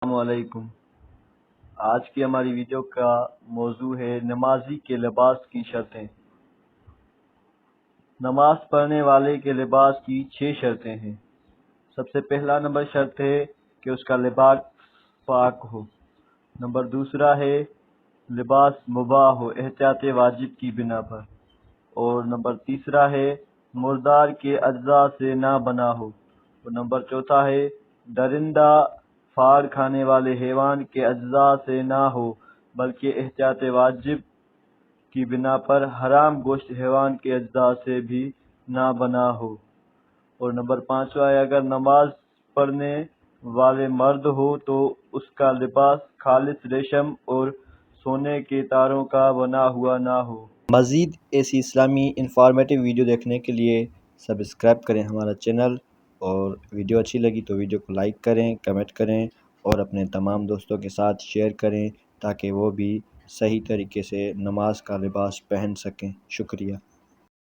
السلام علیکم۔ آج کی ہماری ویڈیو کا موضوع ہے نمازی کے لباس کی شرطیں۔ نماز پڑھنے والے کے لباس کی 6 شرطیں ہیں۔ سب سے پہلا نمبر شرط ہے کہ اس کا لباس پاک ہو۔ نمبر دوسرا ہے لباس مباح ہو احتیاط واجب کی بنا پر۔ اور نمبر تیسرا ہے مردار کے اجزاء سے نہ بنا ہو۔ اور نمبر چوتھا ہے درندہ پھاڑ کھانے والے حیوان کے اجزاء سے نہ ہو بلکہ احتیاط واجب کی بنا پر حرام گوشت حیوان کے اجزاء سے بھی نہ بنا ہو۔ اور نمبر پانچواں ہے اگر نماز پڑھنے والے مرد ہو تو اس کا لباس خالص ریشم اور سونے کے تاروں کا بنا ہوا نہ ہو۔ مزید ایسی اسلامی انفارمیٹیو ویڈیو دیکھنے کے لیے سبسکرائب کریں ہمارا چینل، اور ویڈیو اچھی لگی تو ویڈیو کو لائک کریں، کمنٹ کریں اور اپنے تمام دوستوں کے ساتھ شیئر کریں تاکہ وہ بھی صحیح طریقے سے نماز کا لباس پہن سکیں۔ شکریہ۔